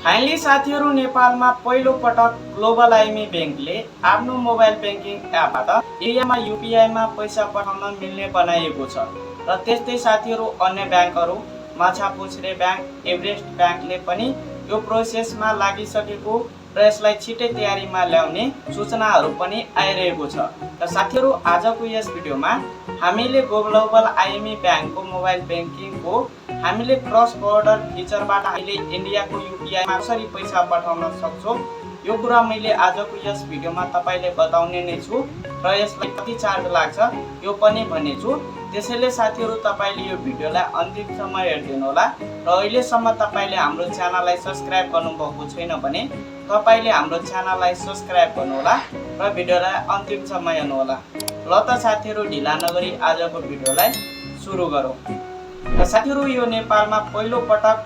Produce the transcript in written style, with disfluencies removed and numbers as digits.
Finally साथीहरु, नेपालमा पहिलो पटक ग्लोबल आइएमई बैंकले आफ्नो मोबाइल बैंकिङ एपबाट इन्डियामा UPI मा पैसा पठाउन मिल्ने बनाएको छ। र त्यस्तै साथीहरु, अन्य ब्याङ्कहरु माछापुच्छ्रे ब्याङ्क, एभरेस्ट ब्याङ्कले पनि यो प्रोसेसमा लागिसकेको र यसलाई छिटै तयारीमा ल्याउने सूचनाहरू पनि आइरहेको छ। र साथीहरु, आजको यस भिडियोमा हामीले ग्लोबल आइएमई ब्याङ्कको मोबाइल बैंकिङको हामीले क्रस बोर्डर फिचरबाट हामीले इन्डियाको UPI मा कसरी पैसा पठाउन सक्छौं, यो कुरा मैले आजको यस भिडियोमा तपाईले बताउने नै छु। र यसलाई कति चार्ज लाग्छ यो पनि भन्नेछु। त्यसैले साथीहरु, तपाईले यो भिडियोलाई अन्तिमसम्म हेर्दिनु होला। र अहिलेसम्म तपाईले हाम्रो च्यानललाई सब्स्क्राइब गर्नुभएको छैन भने तपाईले हाम्रो च्यानललाई सब्स्क्राइब गर्नुहोला र भिडियोलाई अन्तिमसम्म हेर्नु होला। ल त साथीहरु, ढिला नगरी आजको भिडियोलाई सुरु गरौँ। र साथीहरु, यो नेपालमा पहिलो पटक